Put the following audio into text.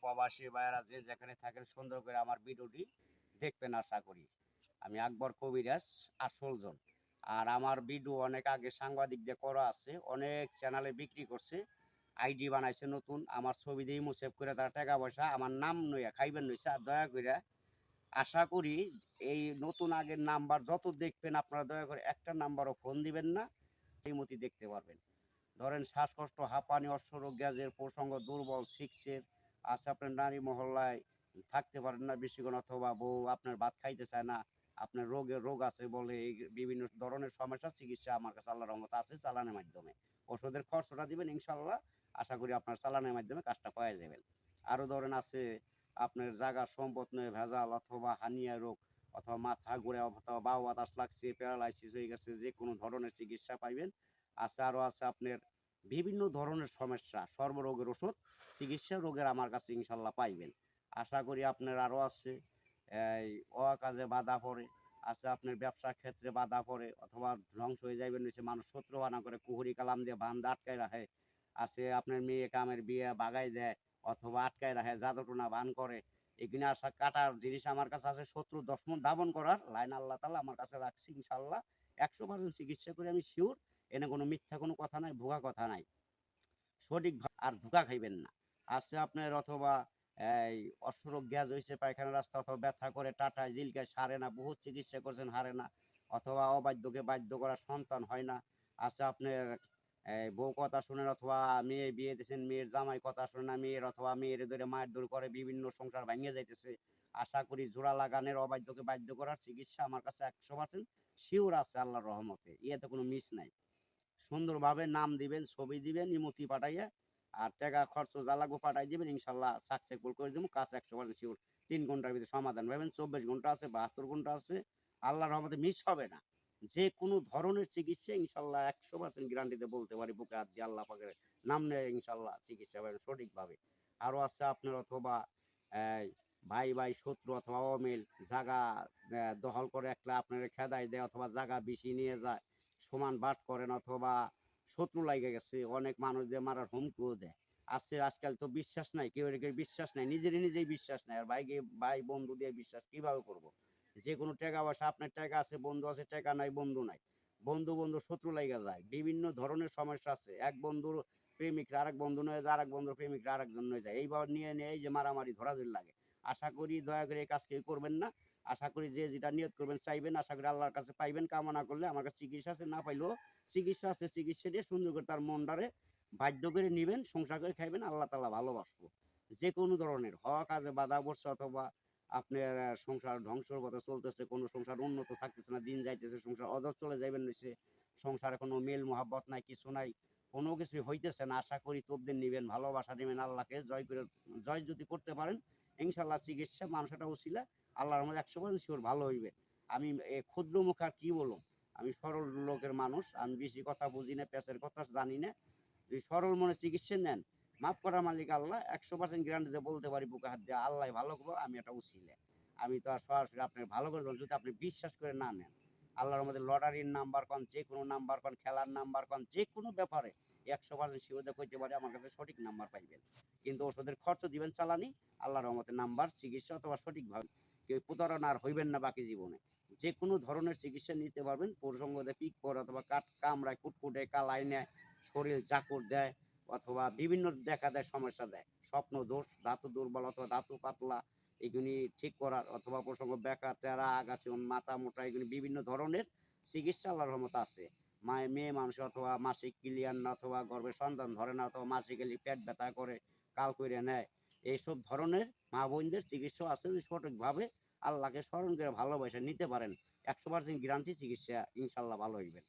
প্রবাসী ভাইয়েরা যে যেখানে থাকেন সুন্দর করে আমার ভিডিওটি দেখবেন আশা করি। আমি আকবর কবিরাজ আসলজন। আর আমার ভিডিও অনেক আগে সাংবাদিকদের করা আছে, অনেক চ্যানেলে বিক্রি করছে, আইডি বানাইছে নতুন, আমার ছবি দিয়ে সেভ করে তারা টাকা পয়সা আমার নাম নইয়া খাইবেন নইছে। আর দয়া করে আশা করি এই নতুন আগের নাম্বার যত দেখবেন আপনারা দয়া করে একটা নাম্বারও ফোন দিবেন না, এই মতি দেখতে পারবেন। ধরেন শ্বাসকষ্ট, হাঁপানি, অশ্বরোগ, গ্যাসের প্রসঙ্গ, দুর্বল, সিক্সের আছে, আপনার নারী মহল্লায় থাকতে পারেন না বেশিক্ষণ, অথবা বউ আপনার ভাত খাইতে চায় না, আপনার রোগ আছে বলে এই বিভিন্ন ধরনের সমস্যা চিকিৎসা আমার কাছে আল্লাহর রহমত আছে চালানের মাধ্যমে। ওষুধের খরচটা দিবেন ইনশাল্লাহ, আশা করি আপনার চালানের মাধ্যমে কাজটা পাওয়া যাবেন। আরও ধরেন আছে আপনার জায়গা সম্পদ নয় ভেজাল, অথবা হানিয়া রোগ, অথবা মাথা ঘুরে, অথবা বাউ বাতাস লাগছে, প্যারালাইসিস হয়ে গেছে, যে কোনো ধরনের চিকিৎসা পাইবেন। আছে আরও আছে আপনার বিভিন্ন ধরনের সমস্যা, সর্বরোগের ওষুধ চিকিৎসা রোগের আমার কাছে ইনশাল্লাহ পাইবেন। আশা করি আপনার আরও আছে এই অকাজে বাধা পড়ে, আছে আপনার ব্যবসার ক্ষেত্রে বাধা পড়ে, অথবা ধ্বংস হয়ে যাইবেন নিচে, মানুষ শত্রু বানা করে কুহুরি কালাম দিয়ে বান্ধা আটকায় রাখে, আছে আপনার মেয়ে কামের বিয়ে বাগাই দেয়, অথবা আটকায় রাখে, জাদুটোনা বান করে, এখানে আসা কাটার জিনিস আমার কাছে আছে, শত্রু দশমন দাবন করার লাইন আল্লাহ তালা আমার কাছে রাখছি ইনশাল্লাহ। 100% চিকিৎসা করে আমি শিওর, এনে কোনো মিথ্যা কোনো কথা নাই, ভুয়া কথা নাই, সঠিক আর ধোঁকা খাইবেন না। আছে আপনার অথবা এই অশ্বরোগ, গ্যাস হয়েছে, পায়খানা রাস্তা, অথবা ব্যথা করে, টাটায় জিলকায় সারে না, বহুত চিকিৎসা করছেন হারে না, অথবা অবাধ্যকে বাধ্য করা, সন্তান হয় না। আছে আপনার বউ কথা শুনেন, অথবা মেয়ে বিয়ে দিয়েছেন, মেয়ের জামাই কথা শুনে না, মেয়ের অথবা মেয়ের ধরে মায়ের দূর করে বিভিন্ন সংসার ভাঙিয়ে যাইতেছে। আশা করি জোড়া লাগানের, অবাধ্যকে বাধ্য করার চিকিৎসা আমার কাছে 100% শিওর আছে আল্লাহর রহমতে, ইয়েতে কোনো মিস নাই। সুন্দরভাবে নাম দিবেন, ছবি দিবেন, ইমতি পাঠাইয়া, আর টাকা খরচ যা লাগবে পাঠাই দিবেন, ইনশাল্লাহ সাকসেসফুল করে দেবো কাজ 100% শিওর। 3 ঘন্টার ভিতরে সমাধান পাবেন, 24 ঘন্টা আছে, 72 ঘন্টা আছে, আল্লাহর রহমতে মিস হবে না। যে কোনো ধরনের চিকিৎসা ইনশাল্লাহ 100% গ্যারান্টিতে বলতে পারি, বুকে হাত দিয়ে আল্লাহ পাকের নাম নেয় ইনশাল্লাহ চিকিৎসা পাবেন সঠিকভাবে। আরও আছে আপনার অথবা এই ভাই ভাই শত্রু অথবা অমিল, জাগা দখল করে একটা আপনার খেদাই দেয়, অথবা জাগা বেশি নিয়ে যায়, সমান বাট করেন, অথবা শত্রু লাগে গেছে, অনেক মানুষ দিয়ে মারার হুমকিও দেয়। আছে আজকাল তো বিশ্বাস নাই, কেউ কেউ বিশ্বাস নাই, নিজেই বিশ্বাস নাই, আর ভাইকে ভাই বন্ধু দিয়ে বিশ্বাস কিভাবে করব? যে কোনো টাকা পয়সা, আপনার টাকা আছে বন্ধু আছে, টাকা নাই বন্ধু নাই, বন্ধু বন্ধু শত্রু লাগা যায়, বিভিন্ন ধরনের সমস্যা আছে। এক বন্ধুর প্রেমিকরা আরেক বন্ধু নয়ে যায়, আরেক বন্ধুর প্রেমিকরা আরেকজন নয়ে যায়, এইভাবে নিয়ে নিয়ে এই যে মারামারি ধরাধরি লাগে। আশা করি দয়া করে এই কাজ কেউ করবেন না। আশা করি যে যেটা নিয়ত করবেন চাইবেন, আশা করি আল্লাহর কাছে পাইবেন। কামনা করলে আমার কাছে চিকিৎসা আছে, না পাইলেও চিকিৎসা আছে, চিকিৎসা দিয়ে সুন্দর করে তার মনটারে বাধ্য করে নিবেন, সংসার করে খাইবেন, আল্লাহ তাআলা ভালোবাসবো। যে কোনো ধরনের হওয়া কাজে বাধা পড়ছে, অথবা আপনার সংসার ধ্বংসর পথে চলতেছে, কোনো সংসার উন্নত থাকতেছে না, দিন যাইতেছে, সংসার অধর চলে যাইবেন নিছে, সংসারে কোনো মেল মহাব্বত নাই, কিছু নাই, কোনো কিছুই হইতেছে না, আশা করি তবদিন নিবেন, ভালোবাসা নেবেন, আল্লাহকে জয় করে জয় যদি করতে পারেন ইনশাল্লাহ চিকিৎসা মানুষটা উচিলা আল্লাহর রহমতে 100% শিওর ভালো হইবে। আমি ক্ষুদ্র মুখ আর কি বলুম, আমি সরল লোকের মানুষ, আমি বেশি কথা বুঝি না, পেঁচের কথা জানি না। যদি সরল মনে চিকিৎসা নেন, মাফ করার মালিক আল্লাহ, 100% গ্যারান্টিতে বলতে পারি বুকে হাত দিয়ে আল্লাহ ভালো করবো, আমি একটা উচিলে। আমি তো আর সরাসরি আপনার ভালো করে দেবো যদি আপনি বিশ্বাস করে না নেন। আল্লাহর মধ্যে লটারির নাম্বার কন, যে কোনো নাম্বার কন, খেলার নাম্বার কন, যে কোনো ব্যাপারে 100% শিওরতা কইতে পারি আমার কাছে সঠিক নাম্বার পাইবেন। কিন্তু ওষুধের খরচ দিবেন চালানি, আল্লাহর রহমতে নাম্বার চিকিৎসা অথবা সঠিকভাবে কেউ প্রতারণা আর হইবেন না বাকি জীবনে। যে কোনো ধরনের চিকিৎসা নিতে পারবেন, প্রসঙ্গতে পিক পর অথবা কাট কামড়ায়, কুটকুটে, কালাই নেয়, শরীর চাকুর দেয়, অথবা বিভিন্ন দেখা দেয় সমস্যা দেয়, স্বপ্ন দোষ, ধাতু দুর্বল অথবা ধাতু পাতলা, এগুলি ঠিক করার, অথবা প্রসঙ্গ বেকা তেরা আগাছি মাথা মোটা, এগুলি বিভিন্ন ধরনের চিকিৎসা আল্লাহর রহমতে আছে। মেয়ে মানুষ অথবা মাসিক ক্লিয়ার না, অথবা গর্ভের সন্তান ধরে না, অথবা মাসিক এলি পেট ব্যথা করে, কাল করে নেয়, এইসব ধরনের মা বোনদের চিকিৎসা আছে, যদি সঠিকভাবে আল্লাহকে স্মরণ করে ভালোবাসা নিতে পারেন 100% গ্যারান্টি চিকিৎসা ইনশাল্লাহ ভালো হইবেন।